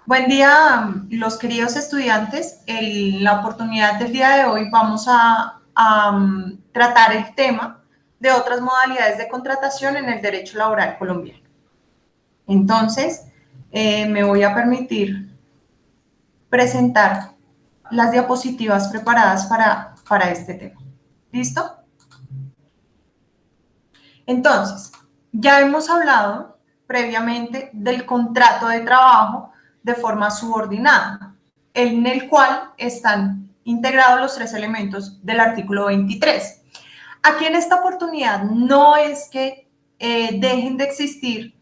Buen día, los queridos estudiantes. En la oportunidad del día de hoy vamos a tratar el tema de otras modalidades de contratación en el derecho laboral colombiano. Entonces, me voy a permitir presentar las diapositivas preparadas para este tema. ¿Listo? Entonces, ya hemos hablado previamente del contrato de trabajo de forma subordinada, en el cual están integrados los tres elementos del artículo 23. Aquí en esta oportunidad no es que dejen de existir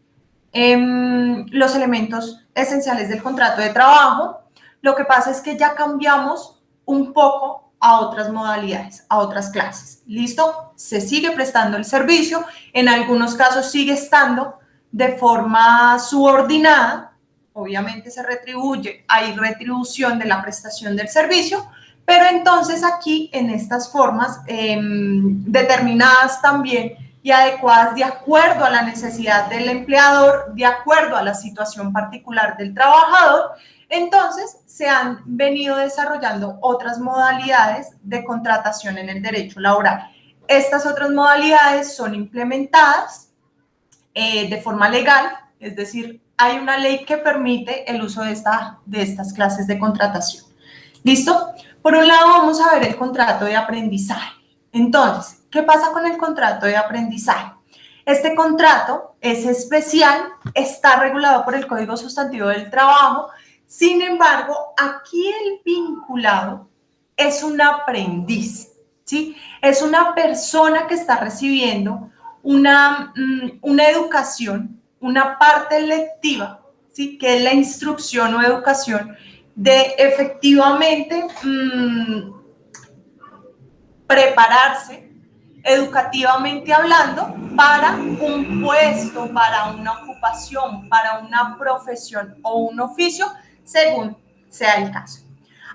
los elementos esenciales del contrato de trabajo. Lo que pasa es que ya cambiamos un poco a otras modalidades, a otras clases. ¿Listo? Se sigue prestando el servicio, en algunos casos sigue estando de forma subordinada, obviamente se retribuye, hay retribución de la prestación del servicio, pero entonces aquí en estas formas determinadas también y adecuadas de acuerdo a la necesidad del empleador, de acuerdo a la situación particular del trabajador, entonces se han venido desarrollando otras modalidades de contratación en el derecho laboral. Estas otras modalidades son implementadas de forma legal, es decir, hay una ley que permite el uso de estas clases de contratación. ¿Listo? Por un lado vamos a ver el contrato de aprendizaje. Entonces, ¿qué pasa con el contrato de aprendizaje? Este contrato es especial, está regulado por el Código Sustantivo del Trabajo, sin embargo, aquí el vinculado es un aprendiz, ¿sí? Es una persona que está recibiendo una educación, una parte lectiva, ¿sí? Que es la instrucción o educación de efectivamente prepararse educativamente hablando para un puesto, para una ocupación, para una profesión o un oficio, según sea el caso.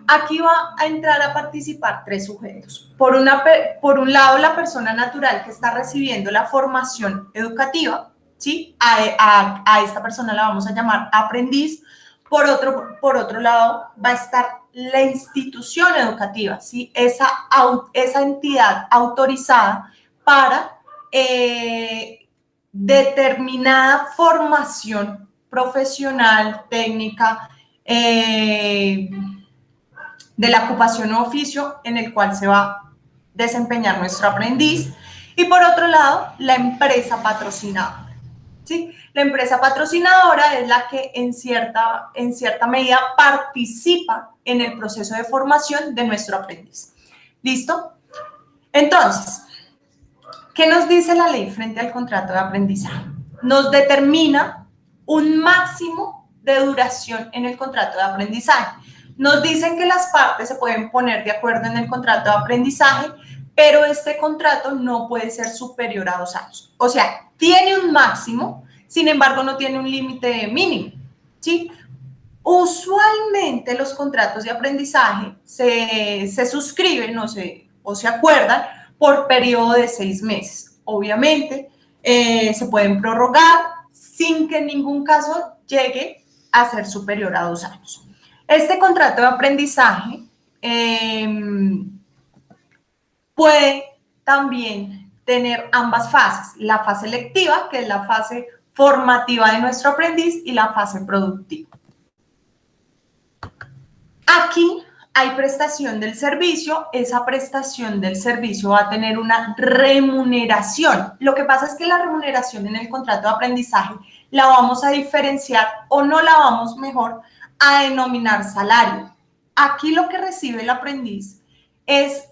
Aquí va a entrar a participar tres sujetos. Por un lado, la persona natural que está recibiendo la formación educativa, ¿sí? A esta persona la vamos a llamar aprendiz. Por otro lado, va a estar la institución educativa, ¿sí? Esa entidad autorizada para determinada formación profesional, técnica, de la ocupación o oficio en el cual se va a desempeñar nuestro aprendiz. Y por otro lado, la empresa patrocinadora. ¿Sí? La empresa patrocinadora es la que en cierta medida participa en el proceso de formación de nuestro aprendiz. ¿Listo? Entonces, ¿qué nos dice la ley frente al contrato de aprendizaje? Nos determina un máximo de duración en el contrato de aprendizaje. Nos dicen que las partes se pueden poner de acuerdo en el contrato de aprendizaje, pero este contrato no puede ser superior a 2 años. O sea, tiene un máximo, sin embargo, no tiene un límite mínimo, ¿sí? Usualmente los contratos de aprendizaje se suscriben o se acuerdan por periodo de 6 meses. Obviamente, se pueden prorrogar sin que en ningún caso llegue a ser superior a 2 años. Este contrato de aprendizaje puede también tener ambas fases, la fase lectiva, que es la fase formativa de nuestro aprendiz, y la fase productiva. Aquí hay prestación del servicio, esa prestación del servicio va a tener una remuneración. Lo que pasa es que la remuneración en el contrato de aprendizaje la vamos a diferenciar o no la vamos mejor a denominar salario. Aquí lo que recibe el aprendiz es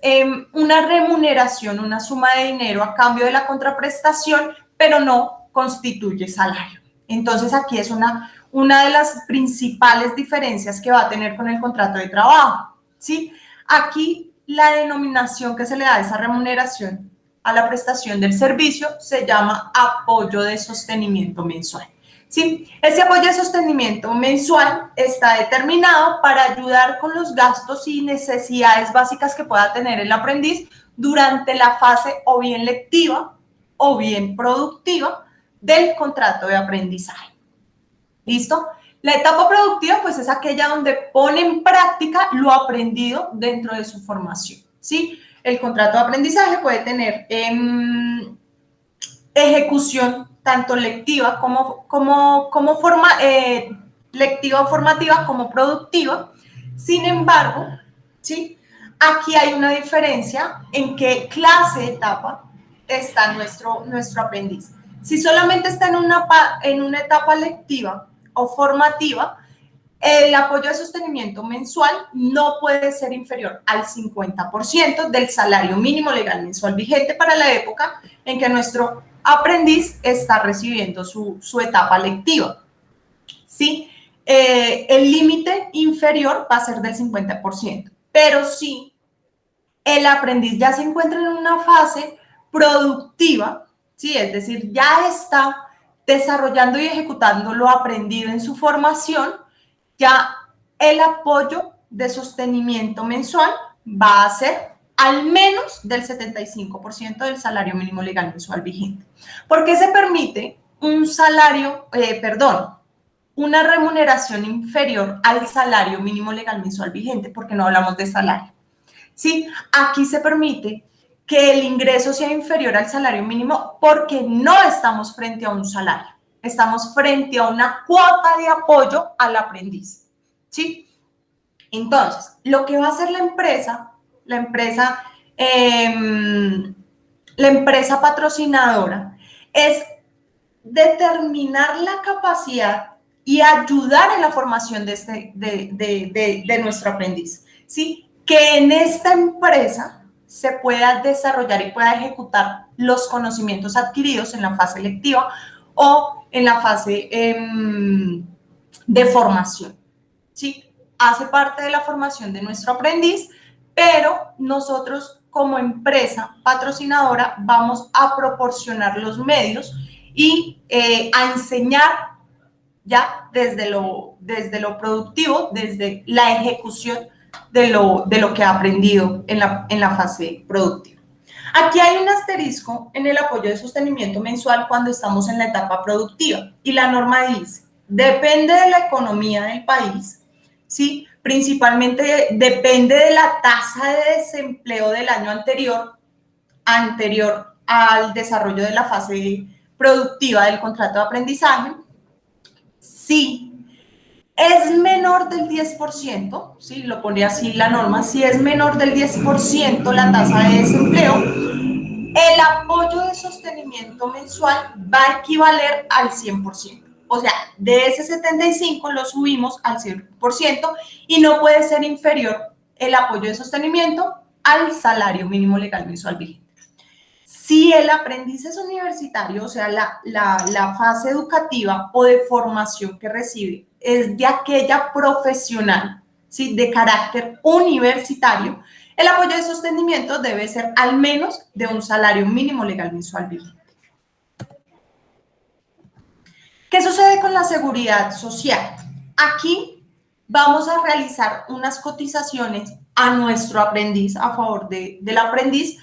una remuneración, una suma de dinero a cambio de la contraprestación, pero no constituye salario. Entonces aquí es una de las principales diferencias que va a tener con el contrato de trabajo, ¿sí? Aquí la denominación que se le da a esa remuneración a la prestación del servicio se llama apoyo de sostenimiento mensual, ¿sí? Ese apoyo de sostenimiento mensual está determinado para ayudar con los gastos y necesidades básicas que pueda tener el aprendiz durante la fase o bien lectiva o bien productiva del contrato de aprendizaje. ¿Listo? La etapa productiva, pues, es aquella donde pone en práctica lo aprendido dentro de su formación, ¿sí? El contrato de aprendizaje puede tener ejecución tanto lectiva lectiva o formativa como productiva. Sin embargo, ¿sí? Aquí hay una diferencia en qué clase de etapa está nuestro aprendiz. Si solamente está en una etapa lectiva o formativa, el apoyo de sostenimiento mensual no puede ser inferior al 50% del salario mínimo legal mensual vigente para la época en que nuestro aprendiz está recibiendo su etapa lectiva. ¿Sí? El límite inferior va a ser del 50%, pero si el aprendiz ya se encuentra en una fase productiva, ¿sí? Es decir, ya está desarrollando y ejecutando lo aprendido en su formación, ya el apoyo de sostenimiento mensual va a ser al menos del 75% del salario mínimo legal mensual vigente. ¿Por qué se permite una remuneración inferior al salario mínimo legal mensual vigente? Porque no hablamos de salario. ¿Sí? Aquí se permite que el ingreso sea inferior al salario mínimo porque no estamos frente a un salario, estamos frente a una cuota de apoyo al aprendiz, ¿sí? Entonces, lo que va a hacer la empresa patrocinadora es determinar la capacidad y ayudar en la formación de nuestro aprendiz, ¿sí? Que en esta empresa se pueda desarrollar y pueda ejecutar los conocimientos adquiridos en la fase lectiva o en la fase de formación, ¿sí? Hace parte de la formación de nuestro aprendiz, pero nosotros como empresa patrocinadora vamos a proporcionar los medios y a enseñar ya desde lo productivo, desde la ejecución de lo que ha aprendido en la fase productiva. Aquí hay un asterisco en el apoyo de sostenimiento mensual cuando estamos en la etapa productiva y la norma dice, depende de la economía del país, ¿sí? Principalmente depende de la tasa de desempleo del año anterior al desarrollo de la fase productiva del contrato de aprendizaje. Si es menor del 10%, ¿sí? Lo pone así la norma, si es menor del 10% la tasa de desempleo, el apoyo de sostenimiento mensual va a equivaler al 100%. O sea, de ese 75 lo subimos al 100% y no puede ser inferior el apoyo de sostenimiento al salario mínimo legal mensual vigente. Si el aprendiz es universitario, o sea, la fase educativa o de formación que recibe es de aquella profesional, ¿sí? De carácter universitario, el apoyo de sostenimiento debe ser al menos de un salario mínimo legal mensual vigente. ¿Qué sucede con la seguridad social? Aquí vamos a realizar unas cotizaciones a nuestro aprendiz, a favor del aprendiz,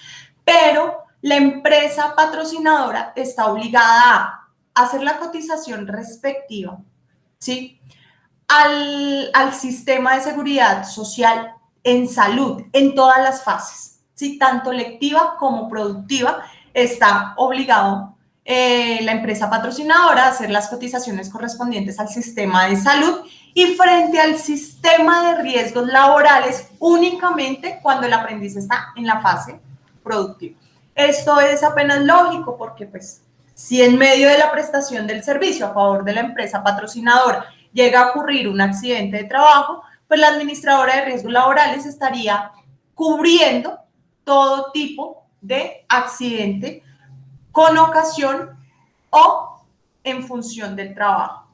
pero la empresa patrocinadora está obligada a hacer la cotización respectiva, ¿sí? Al sistema de seguridad social en salud, en todas las fases, ¿sí? Tanto lectiva como productiva, está obligado la empresa patrocinadora a hacer las cotizaciones correspondientes al sistema de salud y frente al sistema de riesgos laborales únicamente cuando el aprendiz está en la fase productiva. Esto es apenas lógico porque, pues, si en medio de la prestación del servicio a favor de la empresa patrocinadora llega a ocurrir un accidente de trabajo, pues la administradora de riesgos laborales estaría cubriendo todo tipo de accidente con ocasión o en función del trabajo.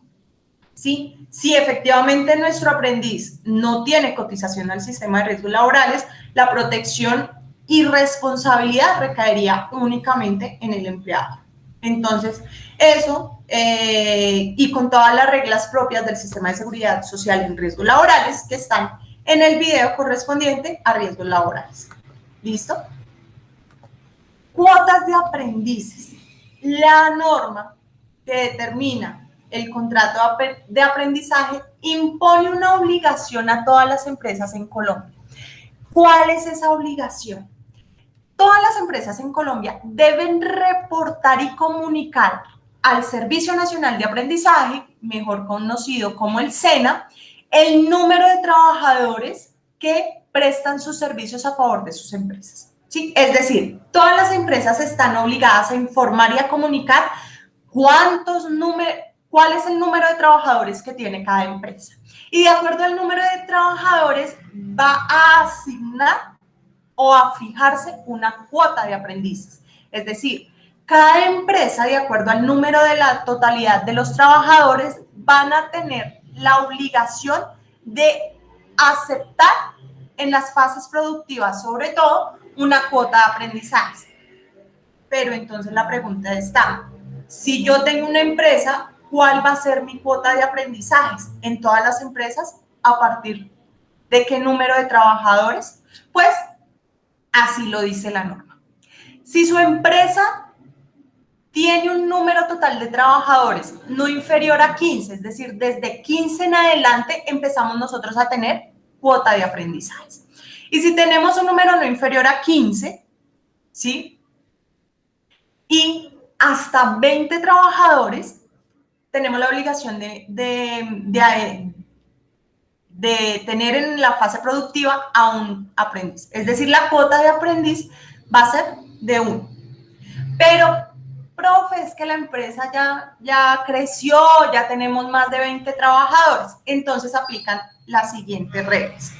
¿Sí? Si efectivamente nuestro aprendiz no tiene cotización al sistema de riesgos laborales, la protección y responsabilidad recaería únicamente en el empleado. Entonces, eso, y con todas las reglas propias del sistema de seguridad social en riesgos laborales que están en el video correspondiente a riesgos laborales. ¿Listo? Cuotas de aprendices. La norma que determina el contrato de aprendizaje impone una obligación a todas las empresas en Colombia. ¿Cuál es esa obligación? Todas las empresas en Colombia deben reportar y comunicar al Servicio Nacional de Aprendizaje, mejor conocido como el SENA, el número de trabajadores que prestan sus servicios a favor de sus empresas. ¿Sí? Es decir, todas las empresas están obligadas a informar y a comunicar cuál es el número de trabajadores que tiene cada empresa. Y de acuerdo al número de trabajadores va a asignar o a fijarse una cuota de aprendices. Es decir, cada empresa, de acuerdo al número de la totalidad de los trabajadores, van a tener la obligación de aceptar en las fases productivas, sobre todo, una cuota de aprendizaje. Pero entonces la pregunta está, si yo tengo una empresa, ¿cuál va a ser mi cuota de aprendizajes en todas las empresas? ¿A partir de qué número de trabajadores? Pues así lo dice la norma. Si su empresa tiene un número total de trabajadores no inferior a 15, es decir, desde 15 en adelante empezamos nosotros a tener cuota de aprendizajes. Y si tenemos un número no inferior a 15, ¿sí? Y hasta 20 trabajadores, tenemos la obligación de tener en la fase productiva a un aprendiz. Es decir, la cuota de aprendiz va a ser de 1. Pero, profe, es que la empresa ya creció, ya tenemos más de 20 trabajadores. Entonces aplican las siguientes reglas.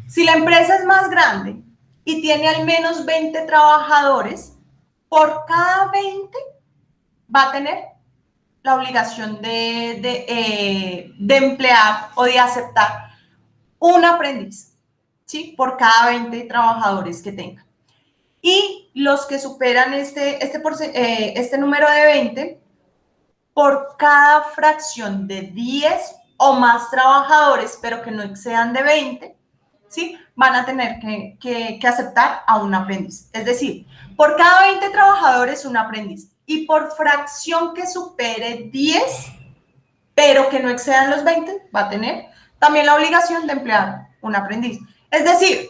Si la empresa es más grande y tiene al menos 20 trabajadores, por cada 20 va a tener la obligación de emplear o de aceptar un aprendiz, ¿sí? Por cada 20 trabajadores que tenga. Y los que superan este número de 20, por cada fracción de 10 o más trabajadores, pero que no excedan de 20, ¿sí? Van a tener que aceptar a un aprendiz. Es decir, por cada 20 trabajadores, un aprendiz. Y por fracción que supere 10, pero que no excedan los 20, va a tener también la obligación de emplear un aprendiz. Es decir,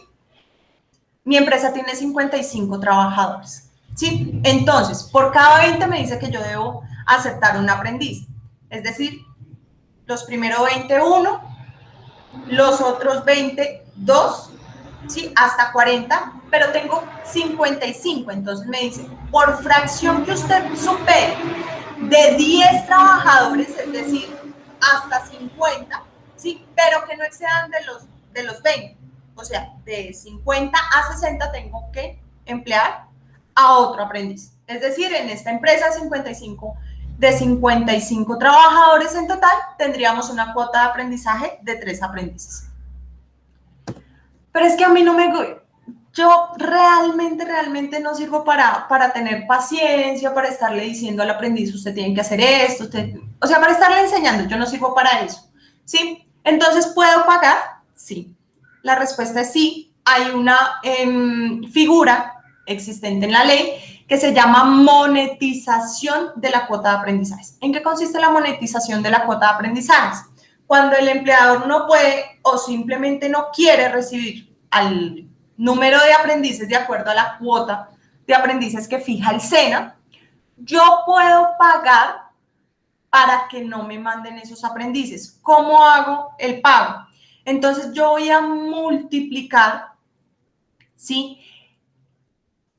mi empresa tiene 55 trabajadores, ¿sí? Entonces, por cada 20 me dice que yo debo aceptar un aprendiz. Es decir, los primeros 20, 1, los otros 20, 2, ¿sí? Hasta 40, pero tengo 55. Entonces me dice, por fracción que usted supere de 10 trabajadores, es decir, hasta 50, ¿sí? Pero que no excedan de los 20. O sea, de 50 a 60 tengo que emplear a otro aprendiz. Es decir, en esta empresa de 55 trabajadores en total, tendríamos una cuota de aprendizaje de 3 aprendices. Pero es que a mí no me... Yo realmente no sirvo para tener paciencia, para estarle diciendo al aprendiz, usted tiene que hacer esto, o sea, para estarle enseñando, yo no sirvo para eso, ¿sí? Entonces, ¿puedo pagar? Sí. La respuesta es sí. Hay una figura existente en la ley que se llama monetización de la cuota de aprendizaje. ¿En qué consiste la monetización de la cuota de aprendizaje? Cuando el empleador no puede o simplemente no quiere recibir al número de aprendices de acuerdo a la cuota de aprendices que fija el SENA, yo puedo pagar para que no me manden esos aprendices. ¿Cómo hago el pago? Entonces yo voy a multiplicar, ¿sí?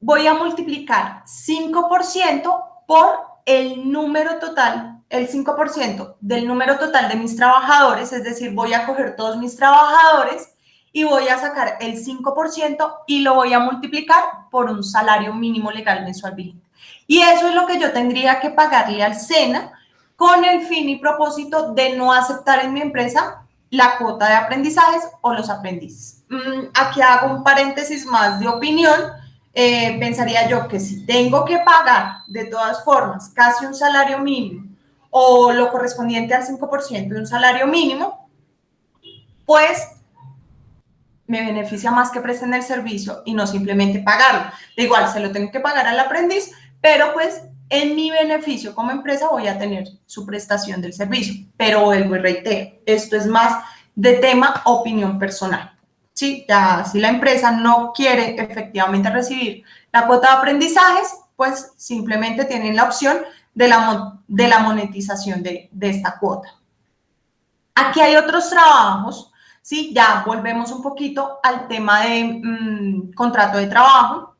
Voy a multiplicar 5% por el número total, el 5% del número total de mis trabajadores, es decir, voy a coger todos mis trabajadores y voy a sacar el 5% y lo voy a multiplicar por un salario mínimo legal mensual vigente. Y eso es lo que yo tendría que pagarle al SENA con el fin y propósito de no aceptar en mi empresa la cuota de aprendizajes o los aprendices. Aquí hago un paréntesis más de opinión. Pensaría yo que si tengo que pagar de todas formas casi un salario mínimo o lo correspondiente al 5% de un salario mínimo, pues me beneficia más que presten el servicio y no simplemente pagarlo. De igual, se lo tengo que pagar al aprendiz, pero pues en mi beneficio como empresa voy a tener su prestación del servicio. Pero vuelvo y reitero, esto es más de tema opinión personal. ¿Sí? Ya si la empresa no quiere efectivamente recibir la cuota de aprendizajes, pues simplemente tienen la opción de la monetización de esta cuota. Aquí hay otros trabajos, ¿sí? Ya volvemos un poquito al tema de contrato de trabajo.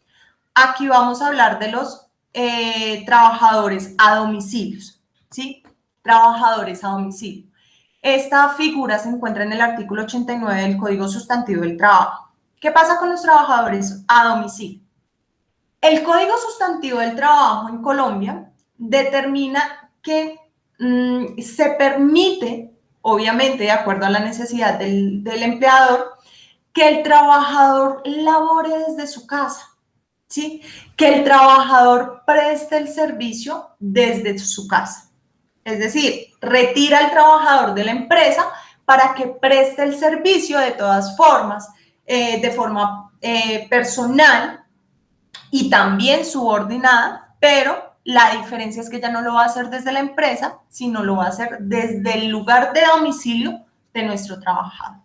Aquí vamos a hablar de los trabajadores a domicilios, ¿sí? Trabajadores a domicilio. Esta figura se encuentra en el artículo 89 del Código Sustantivo del Trabajo. ¿Qué pasa con los trabajadores a domicilio? El Código Sustantivo del Trabajo en Colombia determina que se permite, obviamente de acuerdo a la necesidad del empleador, que el trabajador labore desde su casa, ¿sí? Que el trabajador preste el servicio desde su casa. Es decir, retira al trabajador de la empresa para que preste el servicio de todas formas, de forma personal y también subordinada, pero la diferencia es que ya no lo va a hacer desde la empresa, sino lo va a hacer desde el lugar de domicilio de nuestro trabajador.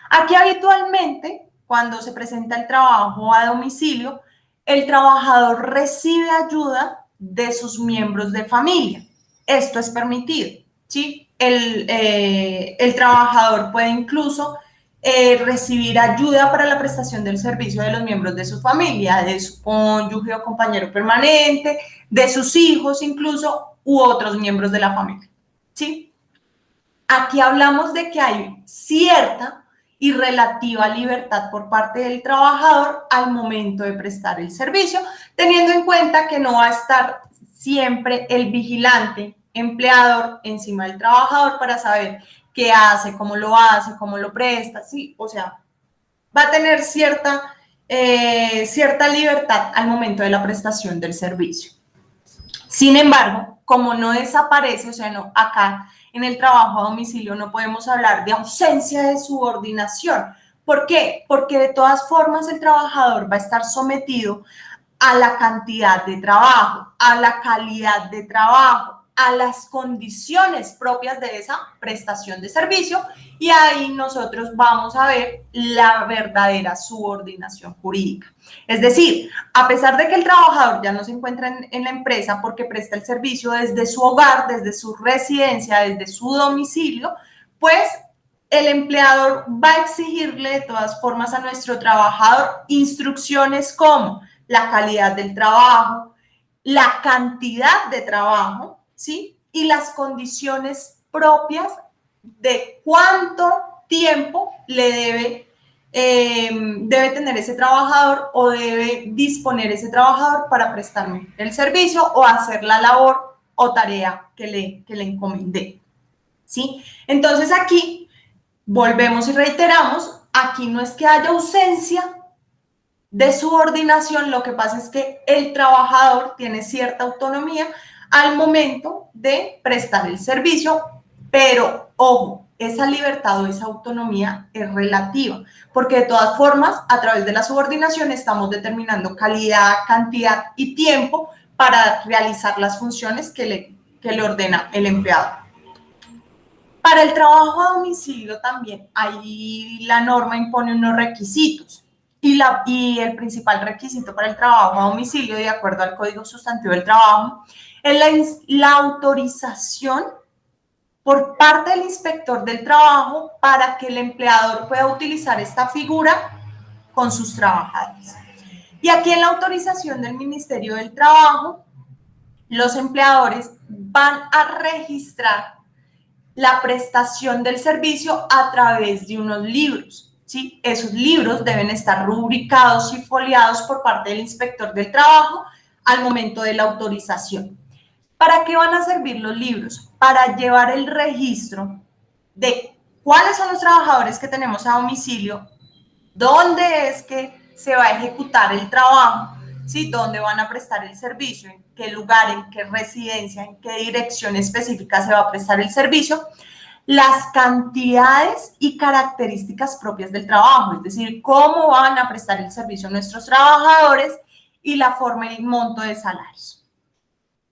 Aquí habitualmente, cuando se presenta el trabajo a domicilio, el trabajador recibe ayuda de sus miembros de familia. Esto es permitido, ¿sí? El trabajador puede incluso recibir ayuda para la prestación del servicio de los miembros de su familia, de su cónyuge o compañero permanente, de sus hijos incluso, u otros miembros de la familia, ¿sí? Aquí hablamos de que hay cierta y relativa libertad por parte del trabajador al momento de prestar el servicio, teniendo en cuenta que no va a estar siempre el vigilante empleador encima del trabajador para saber qué hace, cómo lo presta, ¿sí? O sea, va a tener cierta libertad al momento de la prestación del servicio. Sin embargo, como no desaparece, o sea, no, acá en el trabajo a domicilio no podemos hablar de ausencia de subordinación. ¿Por qué? Porque de todas formas el trabajador va a estar sometido a la cantidad de trabajo, a la calidad de trabajo, a las condiciones propias de esa prestación de servicio, y ahí nosotros vamos a ver la verdadera subordinación jurídica. Es decir, a pesar de que el trabajador ya no se encuentra en la empresa porque presta el servicio desde su hogar, desde su residencia, desde su domicilio, pues el empleador va a exigirle de todas formas a nuestro trabajador instrucciones como la calidad del trabajo, la cantidad de trabajo, ¿sí? Y las condiciones propias de cuánto tiempo le debe tener ese trabajador o debe disponer ese trabajador para prestarme el servicio o hacer la labor o tarea que le encomendé, ¿sí? Entonces aquí volvemos y reiteramos, aquí no es que haya ausencia de subordinación, lo que pasa es que el trabajador tiene cierta autonomía al momento de prestar el servicio, pero ojo, esa libertad o esa autonomía es relativa, porque de todas formas, a través de la subordinación estamos determinando calidad, cantidad y tiempo para realizar las funciones que le ordena el empleado. Para el trabajo a domicilio también, ahí la norma impone unos requisitos. Y el principal requisito para el trabajo a domicilio, de acuerdo al Código Sustantivo del Trabajo, es la autorización por parte del inspector del trabajo para que el empleador pueda utilizar esta figura con sus trabajadores. Y aquí en la autorización del Ministerio del Trabajo, los empleadores van a registrar la prestación del servicio a través de unos libros, ¿sí? Esos libros deben estar rubricados y foliados por parte del inspector del trabajo al momento de la autorización. ¿Para qué van a servir los libros? Para llevar el registro de cuáles son los trabajadores que tenemos a domicilio, dónde es que se va a ejecutar el trabajo, ¿sí? Dónde van a prestar el servicio, en qué lugar, en qué residencia, en qué dirección específica se va a prestar el servicio, las cantidades y características propias del trabajo, es decir, cómo van a prestar el servicio nuestros trabajadores y la forma y el monto de salarios.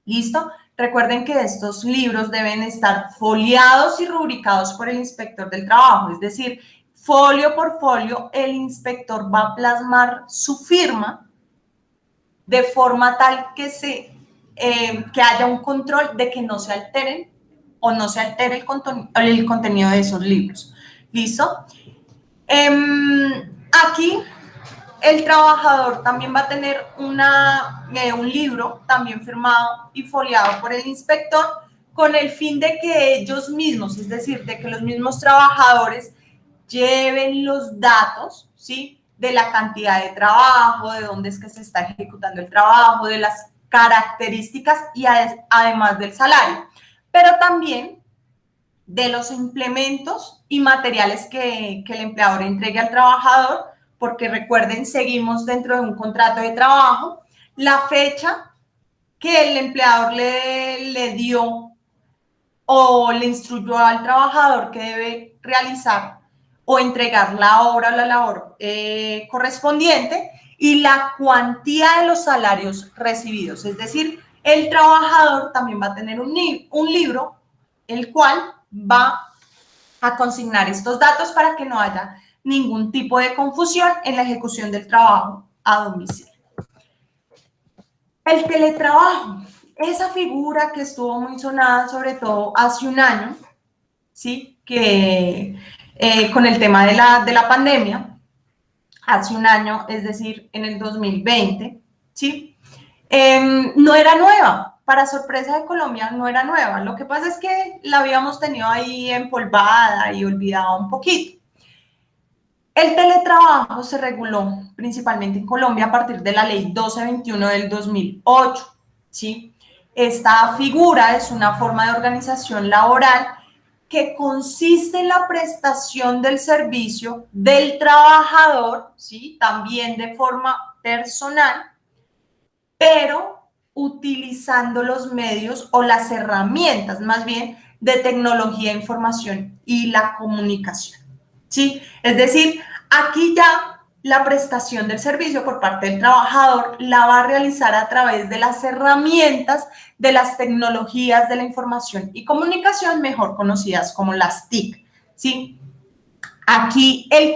¿Listo? Recuerden que estos libros deben estar foliados y rubricados por el inspector del trabajo, es decir, folio por folio, el inspector va a plasmar su firma de forma tal que haya un control de que no se alteren o no se altere el contenido de esos libros. ¿Listo? Aquí el trabajador también va a tener un libro también firmado y foliado por el inspector con el fin de que ellos mismos, es decir, de que los mismos trabajadores lleven los datos, ¿sí? De la cantidad de trabajo, de dónde es que se está ejecutando el trabajo, de las características y además del salario, pero también de los implementos y materiales que el empleador entregue al trabajador, porque recuerden, seguimos dentro de un contrato de trabajo, la fecha que el empleador le dio o le instruyó al trabajador que debe realizar o entregar la obra o la labor correspondiente y la cuantía de los salarios recibidos. Es decir, el trabajador también va a tener un libro, el cual va a consignar estos datos para que no haya ningún tipo de confusión en la ejecución del trabajo a domicilio. El teletrabajo, esa figura que estuvo muy sonada, sobre todo hace un año, ¿sí? Que con el tema de la pandemia, hace un año, es decir, en el 2020, ¿sí? No era nueva, para sorpresa de Colombia no era nueva. Lo que pasa es que la habíamos tenido ahí empolvada y olvidada un poquito. El teletrabajo se reguló principalmente en Colombia a partir de la ley 1221 del 2008, ¿sí? Esta figura es una forma de organización laboral que consiste en la prestación del servicio del trabajador, ¿sí? También de forma personal, pero utilizando los medios o las herramientas, más bien, de tecnología, información y la comunicación, ¿sí? Es decir, aquí ya la prestación del servicio por parte del trabajador la va a realizar a través de las herramientas de las tecnologías de la información y comunicación, mejor conocidas como las TIC, ¿sí? Aquí el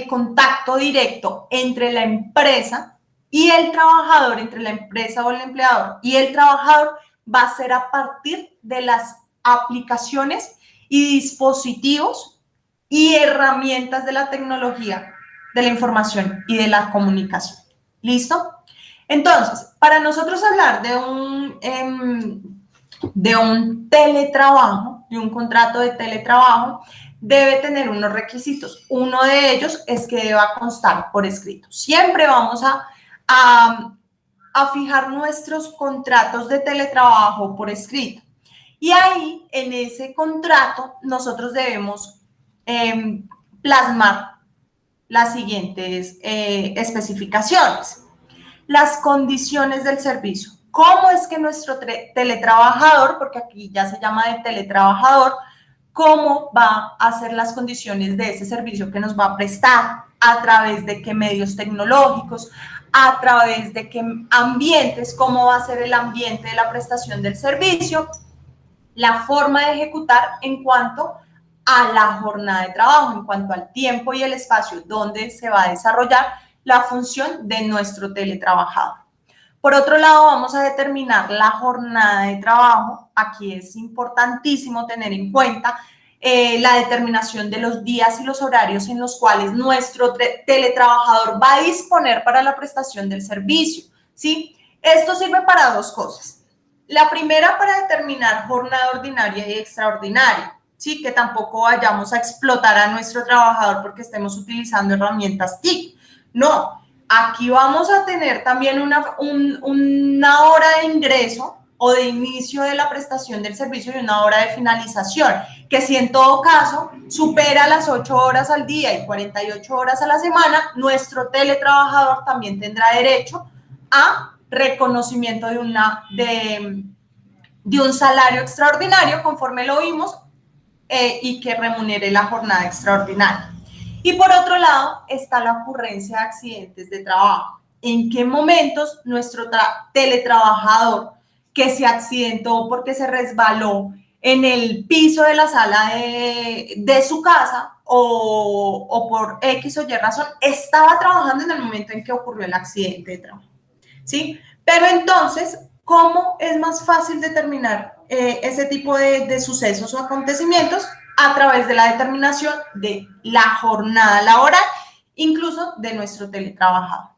contacto directo entre la empresa y el trabajador, entre la empresa o el empleador y el trabajador, va a ser a partir de las aplicaciones y dispositivos y herramientas de la tecnología, de la información y de la comunicación. ¿Listo? Entonces, para nosotros hablar de un teletrabajo, de un contrato de teletrabajo, debe tener unos requisitos. Uno de ellos es que deba constar por escrito. Siempre vamos a fijar nuestros contratos de teletrabajo por escrito. Y ahí, en ese contrato, nosotros debemos plasmar las siguientes especificaciones. Las condiciones del servicio. ¿Cómo es que nuestro teletrabajador, porque aquí ya se llama de teletrabajador, cómo va a hacer las condiciones de ese servicio que nos va a prestar, a través de qué medios tecnológicos, a través de qué ambientes, cómo va a ser el ambiente de la prestación del servicio, la forma de ejecutar en cuanto a la jornada de trabajo, en cuanto al tiempo y el espacio donde se va a desarrollar la función de nuestro teletrabajador. Por otro lado, vamos a determinar la jornada de trabajo. Aquí es importantísimo tener en cuenta la determinación de los días y los horarios en los cuales nuestro teletrabajador va a disponer para la prestación del servicio, ¿sí? Esto sirve para dos cosas. La primera, para determinar jornada ordinaria y extraordinaria, ¿sí? Que tampoco vayamos a explotar a nuestro trabajador porque estemos utilizando herramientas TIC. No, aquí vamos a tener también una hora de ingreso o de inicio de la prestación del servicio y una hora de finalización, que si en todo caso supera las 8 horas al día y 48 horas a la semana, nuestro teletrabajador también tendrá derecho a reconocimiento de un salario extraordinario, conforme lo vimos, y que remunere la jornada extraordinaria. Y por otro lado está la ocurrencia de accidentes de trabajo. ¿En qué momentos nuestro teletrabajador que se accidentó porque se resbaló en el piso de la sala de su casa o por X o Y razón, estaba trabajando en el momento en que ocurrió el accidente de trabajo, ¿sí? Pero entonces, ¿cómo es más fácil determinar ese tipo de sucesos o acontecimientos? A través de la determinación de la jornada laboral, incluso de nuestro teletrabajador.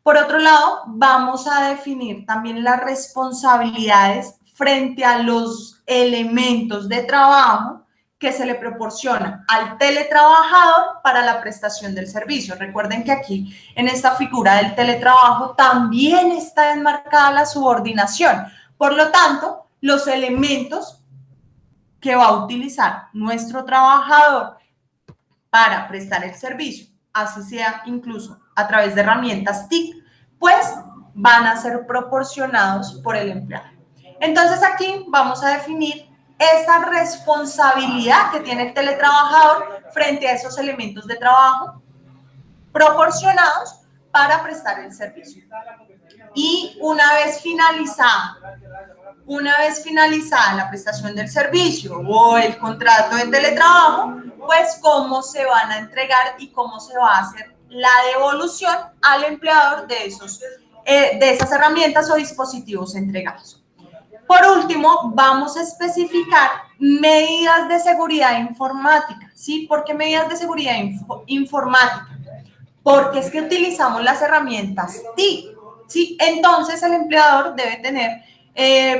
Por otro lado, vamos a definir también las responsabilidades frente a los elementos de trabajo que se le proporciona al teletrabajador para la prestación del servicio. Recuerden que aquí, en esta figura del teletrabajo, también está enmarcada la subordinación. Por lo tanto, los elementos que va a utilizar nuestro trabajador para prestar el servicio, así sea incluso a través de herramientas TIC, pues van a ser proporcionados por el empleado. Entonces aquí vamos a definir esa responsabilidad que tiene el teletrabajador frente a esos elementos de trabajo proporcionados para prestar el servicio. Y una vez finalizada la prestación del servicio o el contrato de teletrabajo, pues cómo se van a entregar y cómo se va a hacer la devolución al empleador de esas herramientas o dispositivos entregados. Por último, vamos a especificar medidas de seguridad informática. ¿Sí? ¿Por qué medidas de seguridad informática? Porque es que utilizamos las herramientas TIC. ¿Sí? Entonces, el empleador debe tener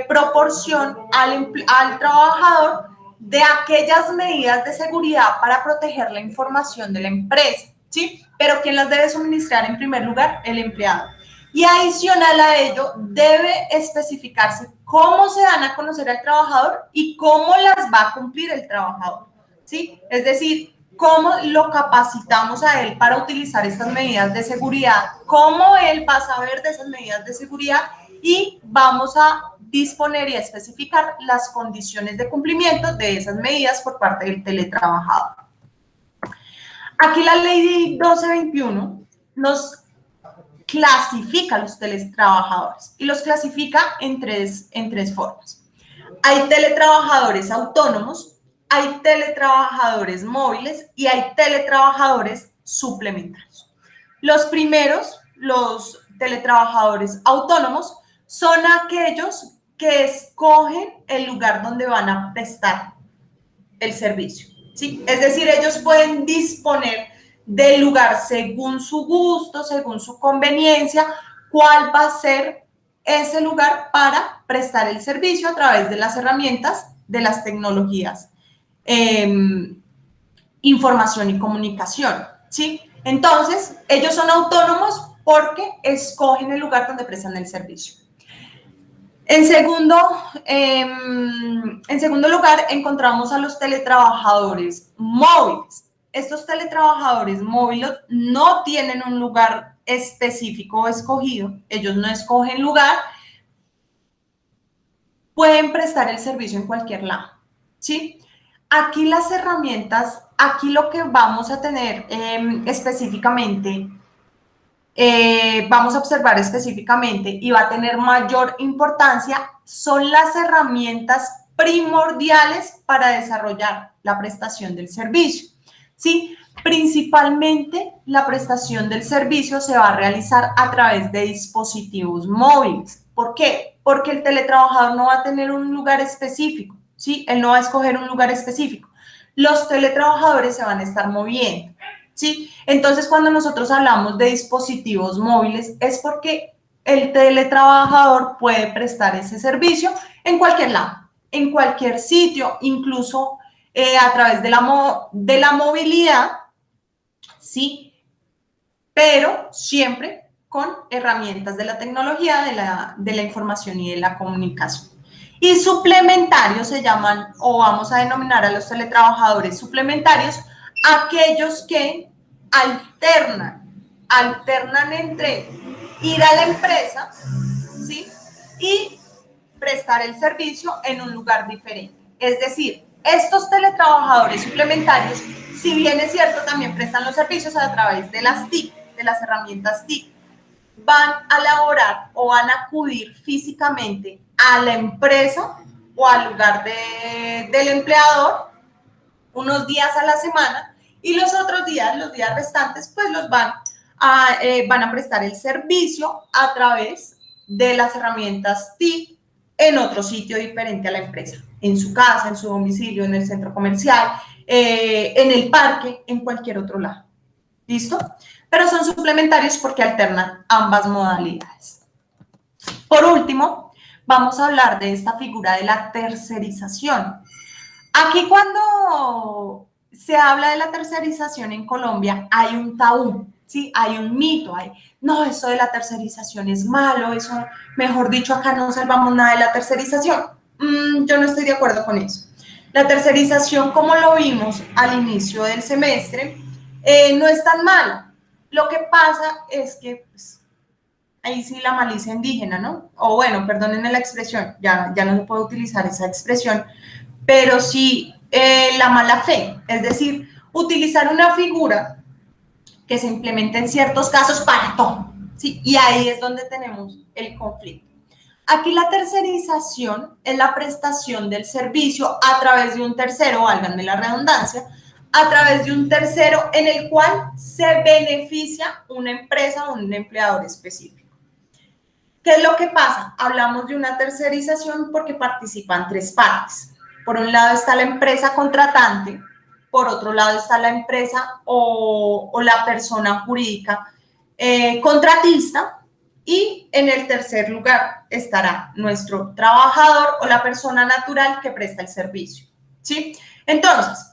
proporción al trabajador de aquellas medidas de seguridad para proteger la información de la empresa, ¿sí? Pero ¿quién las debe suministrar en primer lugar? El empleado. Y adicional a ello, debe especificarse cómo se dan a conocer al trabajador y cómo las va a cumplir el trabajador, ¿sí? Es decir, cómo lo capacitamos a él para utilizar estas medidas de seguridad, cómo él va a saber de esas medidas de seguridad y vamos a disponer y a especificar las condiciones de cumplimiento de esas medidas por parte del teletrabajador. Aquí la ley 1221 nos clasifica a los teletrabajadores y los clasifica en tres formas. Hay teletrabajadores autónomos, hay teletrabajadores móviles y hay teletrabajadores suplementarios. Los primeros, los teletrabajadores autónomos, son aquellos que escogen el lugar donde van a prestar el servicio, ¿sí? Es decir, ellos pueden disponer del lugar según su gusto, según su conveniencia, cuál va a ser ese lugar para prestar el servicio a través de las herramientas de las tecnologías, información y comunicación, ¿sí? Entonces, ellos son autónomos porque escogen el lugar donde prestan el servicio. En segundo lugar, encontramos a los teletrabajadores móviles. Estos teletrabajadores móviles no tienen un lugar específico o escogido, ellos no escogen lugar, pueden prestar el servicio en cualquier lado, ¿sí? Aquí las herramientas, aquí lo que vamos a tener específicamente, vamos a observar específicamente y va a tener mayor importancia, son las herramientas primordiales para desarrollar la prestación del servicio, ¿sí? Principalmente la prestación del servicio se va a realizar a través de dispositivos móviles. ¿Por qué? Porque el teletrabajador no va a tener un lugar específico, ¿sí? Él no va a escoger un lugar específico. Los teletrabajadores se van a estar moviendo, ¿sí? Entonces, cuando nosotros hablamos de dispositivos móviles, es porque el teletrabajador puede prestar ese servicio en cualquier lado, en cualquier sitio, incluso a través de la movilidad, ¿sí? Pero siempre con herramientas de la tecnología, de la información y de la comunicación. Y suplementarios se llaman, o vamos a denominar a los teletrabajadores suplementarios, aquellos que alternan entre ir a la empresa, ¿sí? Y prestar el servicio en un lugar diferente. Es decir, estos teletrabajadores suplementarios, si bien es cierto, también prestan los servicios a través de las TIC, de las herramientas TIC, van a laborar o van a acudir físicamente a la empresa o al lugar del empleador unos días a la semana y los otros días, los días restantes, pues los van a prestar el servicio a través de las herramientas TIC en otro sitio diferente a la empresa, en su casa, en su domicilio, en el centro comercial, en el parque, en cualquier otro lado. ¿Listo? Pero son suplementarios porque alternan ambas modalidades. Por último, vamos a hablar de esta figura de la tercerización. Aquí cuando se habla de la tercerización en Colombia hay un tabú, ¿sí? Hay un mito, no, eso de la tercerización es malo, eso, mejor dicho, acá no salvamos nada de la tercerización. Yo no estoy de acuerdo con eso. La tercerización, como lo vimos al inicio del semestre, no es tan mala. Lo que pasa es que, pues, ahí sí la malicia indígena, ¿no? O bueno, perdonen la expresión, ya no se puede utilizar esa expresión, pero sí la mala fe, es decir, utilizar una figura que se implementa en ciertos casos para todo, ¿sí? Y ahí es donde tenemos el conflicto. Aquí la tercerización es la prestación del servicio a través de un tercero, válganme la redundancia, a través de un tercero en el cual se beneficia una empresa o un empleador específico. ¿Qué es lo que pasa? Hablamos de una tercerización porque participan tres partes. Por un lado está la empresa contratante, por otro lado está la empresa o la persona jurídica contratista y en el tercer lugar estará nuestro trabajador o la persona natural que presta el servicio, ¿sí? Entonces,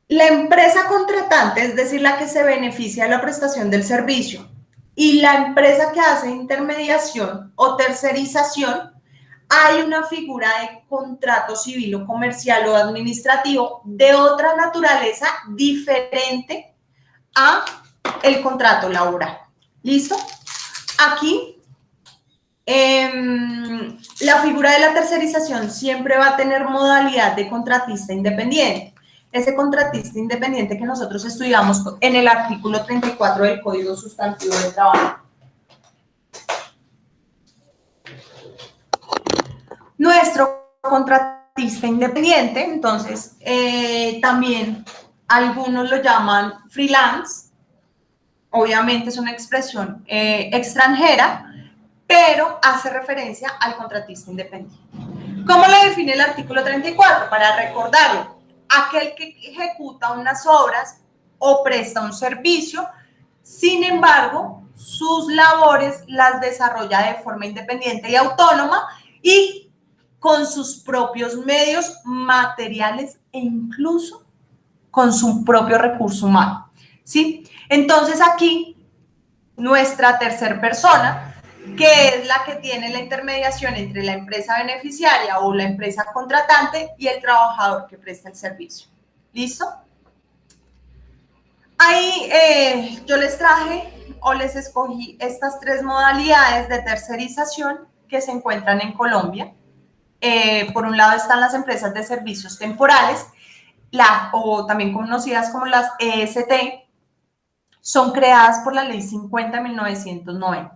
la empresa contratante, es decir, la que se beneficia de la prestación del servicio, y la empresa que hace intermediación o tercerización, hay una figura de contrato civil o comercial o administrativo de otra naturaleza diferente a el contrato laboral. ¿Listo? Aquí, la figura de la tercerización siempre va a tener modalidad de contratista independiente. Ese contratista independiente que nosotros estudiamos en el artículo 34 del Código Sustantivo de Trabajo. Nuestro contratista independiente, entonces, también algunos lo llaman freelance, obviamente es una expresión extranjera, pero hace referencia al contratista independiente. ¿Cómo lo define el artículo 34? Para recordarlo, aquel que ejecuta unas obras o presta un servicio, sin embargo, sus labores las desarrolla de forma independiente y autónoma y con sus propios medios materiales e incluso con su propio recurso humano, ¿sí? Entonces aquí, nuestra tercera persona, que es la que tiene la intermediación entre la empresa beneficiaria o la empresa contratante y el trabajador que presta el servicio. ¿Listo? Ahí yo les traje o les escogí estas tres modalidades de tercerización que se encuentran en Colombia. Por un lado están las empresas de servicios temporales, o también conocidas como las EST, son creadas por la Ley 50 de 1990.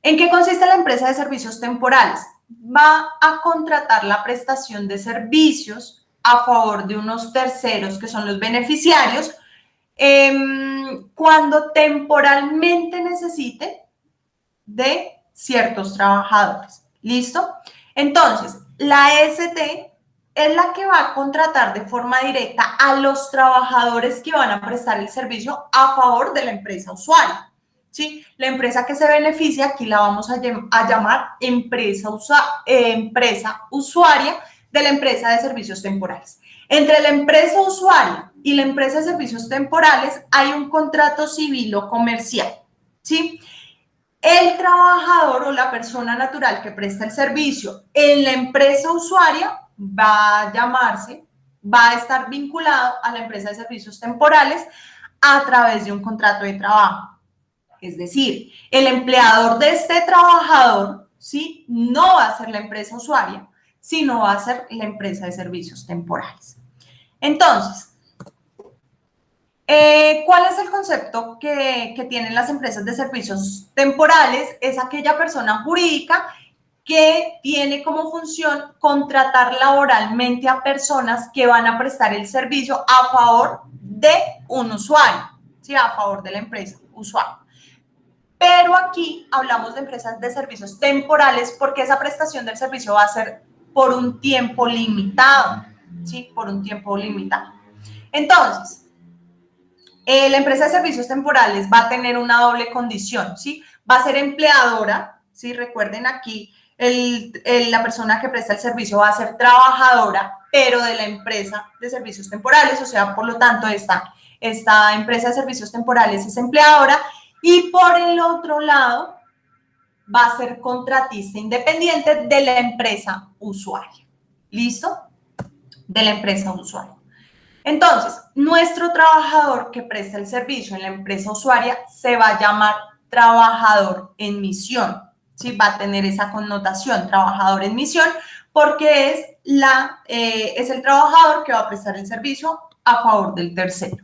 ¿En qué consiste la empresa de servicios temporales? Va a contratar la prestación de servicios a favor de unos terceros que son los beneficiarios cuando temporalmente necesite de ciertos trabajadores. ¿Listo? Entonces, la EST es la que va a contratar de forma directa a los trabajadores que van a prestar el servicio a favor de la empresa usuaria. ¿Sí? La empresa que se beneficia, aquí la vamos a llamar empresa usuaria de la empresa de servicios temporales. Entre la empresa usuaria y la empresa de servicios temporales hay un contrato civil o comercial, ¿sí? El trabajador o la persona natural que presta el servicio en la empresa usuaria va a estar vinculado a la empresa de servicios temporales a través de un contrato de trabajo. Es decir, el empleador de este trabajador, ¿sí?, no va a ser la empresa usuaria, sino va a ser la empresa de servicios temporales. Entonces, ¿Cuál es el concepto que tienen las empresas de servicios temporales? Es aquella persona jurídica que tiene como función contratar laboralmente a personas que van a prestar el servicio a favor de un usuario, ¿sí? A favor de la empresa usuario. Pero aquí hablamos de empresas de servicios temporales porque esa prestación del servicio va a ser por un tiempo limitado, ¿sí? Por un tiempo limitado. Entonces, la empresa de servicios temporales va a tener una doble condición, ¿sí? Va a ser empleadora, ¿sí? Recuerden aquí, la persona que presta el servicio va a ser trabajadora, pero de la empresa de servicios temporales, o sea, por lo tanto, esta empresa de servicios temporales es empleadora y por el otro lado va a ser contratista independiente de la empresa usuaria. ¿Listo? De la empresa usuaria. Entonces, nuestro trabajador que presta el servicio en la empresa usuaria se va a llamar trabajador en misión, ¿sí? Va a tener esa connotación, trabajador en misión, porque es el trabajador que va a prestar el servicio a favor del tercero.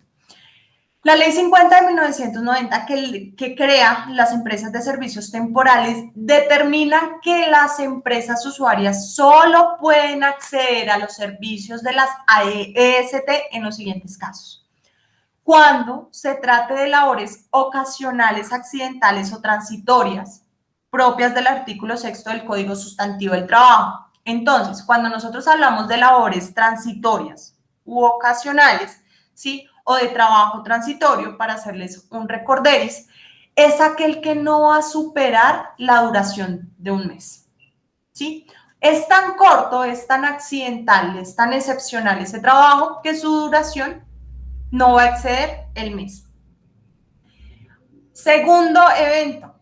La Ley 50 de 1990, que crea las empresas de servicios temporales, determina que las empresas usuarias solo pueden acceder a los servicios de las AEST en los siguientes casos. Cuando se trate de labores ocasionales, accidentales o transitorias, propias del artículo 6 del Código Sustantivo del Trabajo. Entonces, cuando nosotros hablamos de labores transitorias u ocasionales, ¿sí? O de trabajo transitorio, para hacerles un recorderis, es aquel que no va a superar la duración de un mes, ¿sí? Es tan corto, es tan accidental, es tan excepcional ese trabajo que su duración no va a exceder el mes. Segundo evento,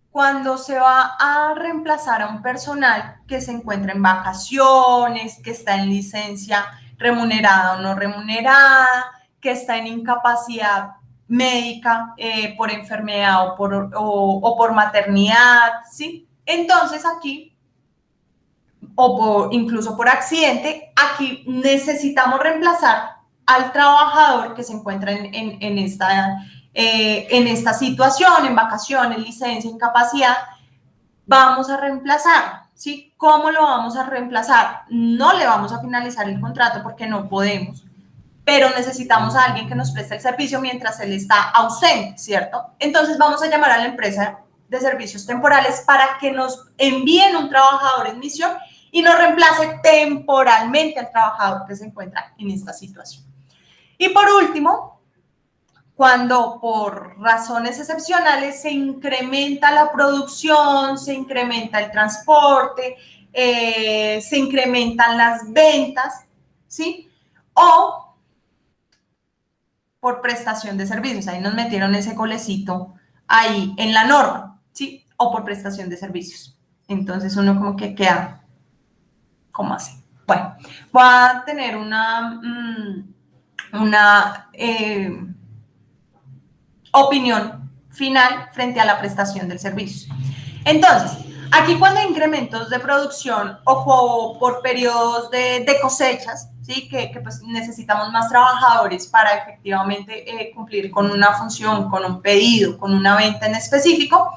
cuando se va a reemplazar a un personal que se encuentra en vacaciones, que está en licencia remunerada o no remunerada, que está en incapacidad médica por enfermedad o por maternidad, ¿sí? Entonces aquí, incluso por accidente, aquí necesitamos reemplazar al trabajador que se encuentra en esta situación, en vacaciones, licencia, incapacidad. Vamos a reemplazar, ¿sí? ¿Cómo lo vamos a reemplazar? No le vamos a finalizar el contrato porque no podemos, pero necesitamos a alguien que nos preste el servicio mientras él está ausente, ¿cierto? Entonces vamos a llamar a la empresa de servicios temporales para que nos envíen un trabajador en misión y nos reemplace temporalmente al trabajador que se encuentra en esta situación. Y por último, cuando por razones excepcionales se incrementa la producción, se incrementa el transporte, se incrementan las ventas, ¿sí? O por prestación de servicios, ahí nos metieron ese golecito ahí en la norma, ¿sí? O por prestación de servicios. Entonces uno como que queda, ¿cómo así? Bueno, voy a tener una opinión final frente a la prestación del servicio. Entonces, aquí cuando hay incrementos de producción o por periodos de cosechas, ¿sí? que pues necesitamos más trabajadores para efectivamente cumplir con una función, con un pedido, con una venta en específico,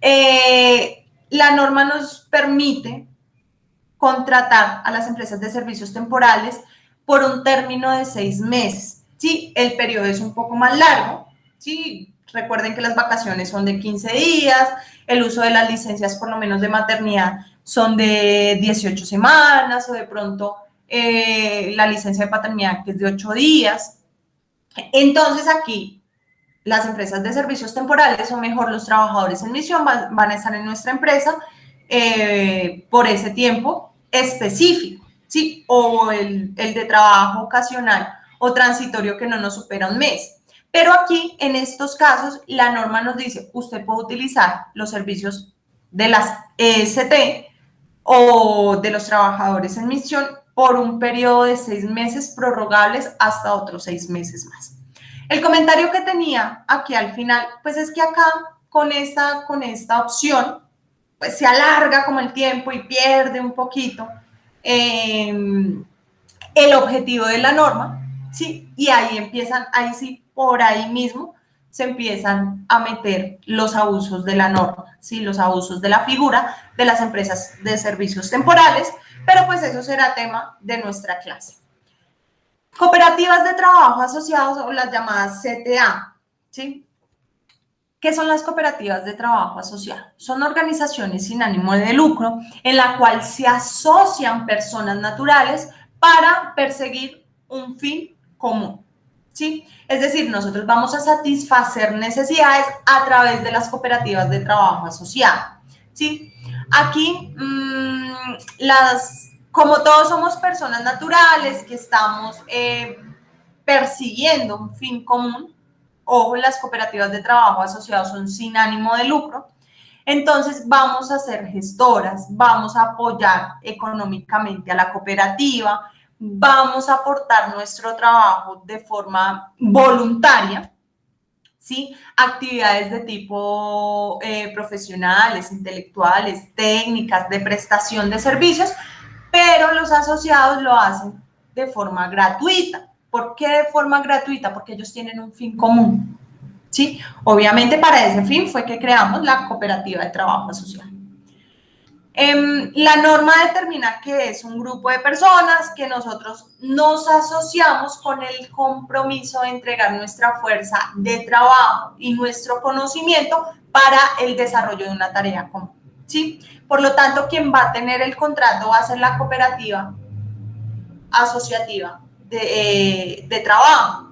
la norma nos permite contratar a las empresas de servicios temporales por un término de 6 meses. Sí, el periodo es un poco más largo, sí, recuerden que las vacaciones son de 15 días, el uso de las licencias por lo menos de maternidad son de 18 semanas o de pronto la licencia de paternidad que es de 8 días. Entonces aquí las empresas de servicios temporales o mejor los trabajadores en misión van a estar en nuestra empresa por ese tiempo específico, ¿sí? O el de trabajo ocasional o transitorio que no nos supera un mes. Pero aquí, en estos casos, la norma nos dice, usted puede utilizar los servicios de las EST o de los trabajadores en misión por un periodo de 6 meses prorrogables hasta otros 6 meses más. El comentario que tenía aquí al final, pues es que acá con esta opción, pues se alarga como el tiempo y pierde un poquito el objetivo de la norma, ¿sí? Y ahí empiezan, ahí sí, por ahí mismo se empiezan a meter los abusos de la norma, ¿sí? Los abusos de la figura de las empresas de servicios temporales, pero pues eso será tema de nuestra clase. Cooperativas de trabajo asociados o las llamadas CTA, ¿sí? ¿Qué son las cooperativas de trabajo asociados? Son organizaciones sin ánimo de lucro en la cual se asocian personas naturales para perseguir un fin común, ¿sí? Es decir, nosotros vamos a satisfacer necesidades a través de las cooperativas de trabajo asociado, ¿sí? Aquí, como todos somos personas naturales que estamos persiguiendo un fin común, ojo, las cooperativas de trabajo asociados son sin ánimo de lucro, entonces vamos a ser gestoras, vamos a apoyar económicamente a la cooperativa, vamos a aportar nuestro trabajo de forma voluntaria, ¿sí? Actividades de tipo profesionales, intelectuales, técnicas, de prestación de servicios, pero los asociados lo hacen de forma gratuita. ¿Por qué de forma gratuita? Porque ellos tienen un fin común, ¿sí? Obviamente para ese fin fue que creamos la cooperativa de trabajo asociado. La norma determina que es un grupo de personas que nosotros nos asociamos con el compromiso de entregar nuestra fuerza de trabajo y nuestro conocimiento para el desarrollo de una tarea común, ¿sí? Por lo tanto, quien va a tener el contrato va a ser la cooperativa asociativa de trabajo,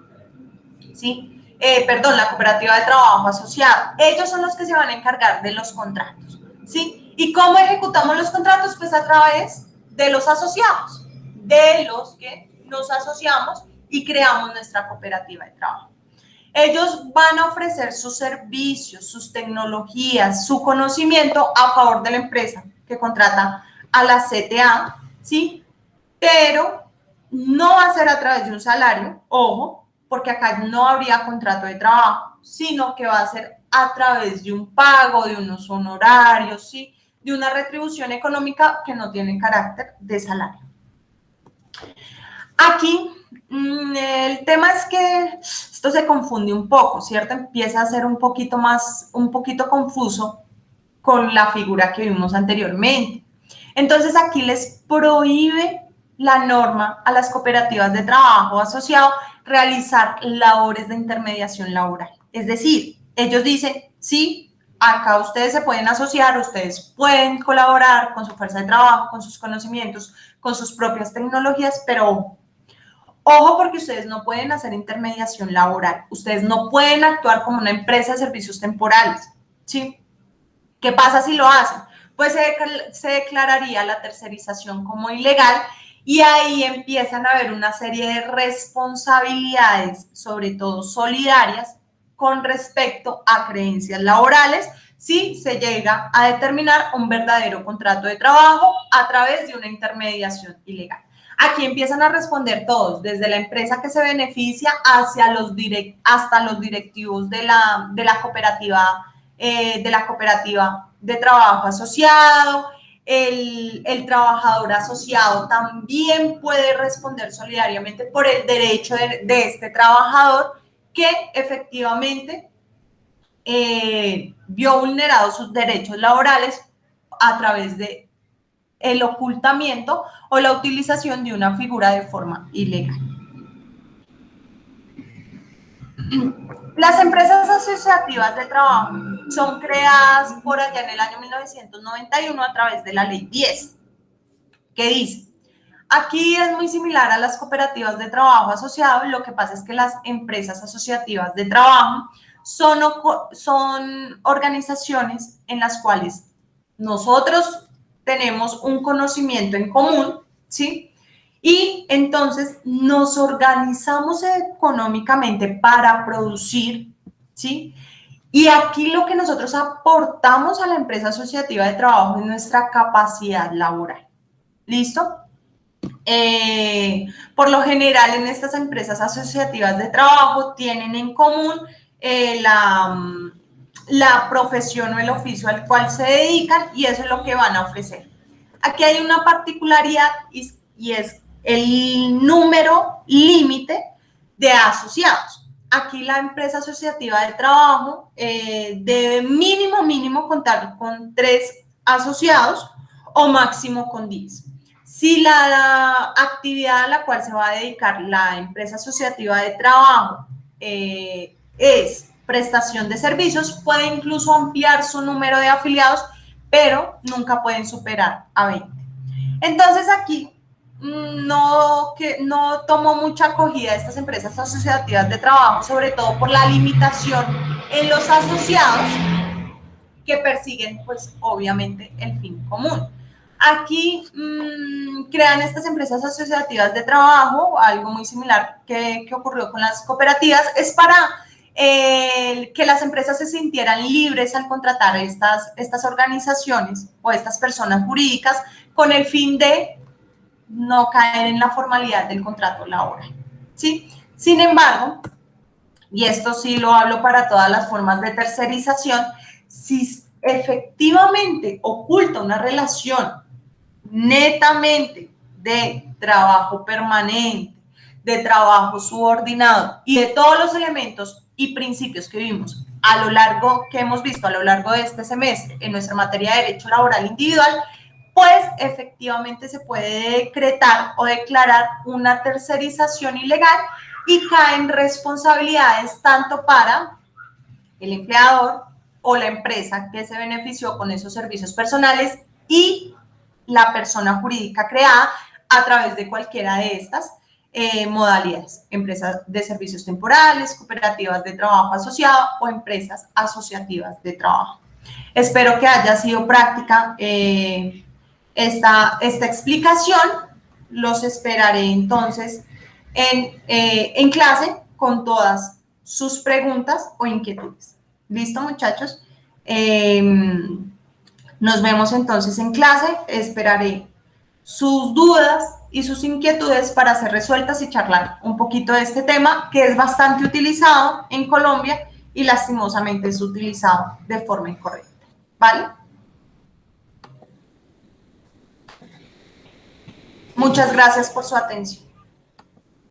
¿sí? Perdón, la cooperativa de trabajo asociado. Ellos son los que se van a encargar de los contratos, ¿sí? ¿Y cómo ejecutamos los contratos? Pues a través de los asociados, de los que nos asociamos y creamos nuestra cooperativa de trabajo. Ellos van a ofrecer sus servicios, sus tecnologías, su conocimiento a favor de la empresa que contrata a la CTA, ¿sí? Pero no va a ser a través de un salario, ojo, porque acá no habría contrato de trabajo, sino que va a ser a través de un pago, de unos honorarios, ¿sí? De una retribución económica que no tiene carácter de salario. Aquí el tema es que esto se confunde un poco, ¿cierto? Empieza a ser un poquito confuso con la figura que vimos anteriormente. Entonces aquí les prohíbe la norma a las cooperativas de trabajo asociado realizar labores de intermediación laboral. Es decir, ellos dicen, sí, acá ustedes se pueden asociar, ustedes pueden colaborar con su fuerza de trabajo, con sus conocimientos, con sus propias tecnologías, pero ojo porque ustedes no pueden hacer intermediación laboral, ustedes no pueden actuar como una empresa de servicios temporales, ¿sí? ¿Qué pasa si lo hacen? Pues se declararía la tercerización como ilegal y ahí empiezan a haber una serie de responsabilidades, sobre todo solidarias, con respecto a creencias laborales, si se llega a determinar un verdadero contrato de trabajo a través de una intermediación ilegal. Aquí empiezan a responder todos, desde la empresa que se beneficia hasta los directivos de la cooperativa de trabajo asociado. El trabajador asociado también puede responder solidariamente por el derecho de este trabajador que efectivamente vio vulnerados sus derechos laborales a través de el ocultamiento o la utilización de una figura de forma ilegal. Las empresas asociativas de trabajo son creadas por allá en el año 1991 a través de la Ley 10, que dice, aquí es muy similar a las cooperativas de trabajo asociado, lo que pasa es que las empresas asociativas de trabajo son organizaciones en las cuales nosotros tenemos un conocimiento en común, ¿sí? Y entonces nos organizamos económicamente para producir, ¿sí? Y aquí lo que nosotros aportamos a la empresa asociativa de trabajo es nuestra capacidad laboral. ¿Listo? Por lo general, en estas empresas asociativas de trabajo tienen en común la profesión o el oficio al cual se dedican y eso es lo que van a ofrecer. Aquí hay una particularidad y es el número límite de asociados. Aquí la empresa asociativa de trabajo debe mínimo contar con 3 asociados o máximo con 10. Si la actividad a la cual se va a dedicar la empresa asociativa de trabajo es prestación de servicios, puede incluso ampliar su número de afiliados, pero nunca pueden superar a 20. Entonces aquí no tomó mucha acogida estas empresas asociativas de trabajo, sobre todo por la limitación en los asociados que persiguen, pues, obviamente, el fin común. Aquí crean estas empresas asociativas de trabajo, algo muy similar que ocurrió con las cooperativas, es para que las empresas se sintieran libres al contratar estas organizaciones o estas personas jurídicas con el fin de no caer en la formalidad del contrato laboral, ¿sí? Sin embargo, y esto sí lo hablo para todas las formas de tercerización, si efectivamente oculta una relación netamente de trabajo permanente, de trabajo subordinado y de todos los elementos y principios que vimos que hemos visto a lo largo de este semestre en nuestra materia de derecho laboral individual, pues efectivamente se puede decretar o declarar una tercerización ilegal y caen responsabilidades tanto para el empleador o la empresa que se benefició con esos servicios personales y la persona jurídica creada a través de cualquiera de estas modalidades, empresas de servicios temporales, cooperativas de trabajo asociado o empresas asociativas de trabajo. Espero que haya sido práctica esta explicación. Los esperaré entonces en clase con todas sus preguntas o inquietudes. ¿Listo, muchachos? Nos vemos entonces en clase. Esperaré sus dudas y sus inquietudes para ser resueltas y charlar un poquito de este tema que es bastante utilizado en Colombia y lastimosamente es utilizado de forma incorrecta. ¿Vale? Muchas gracias por su atención.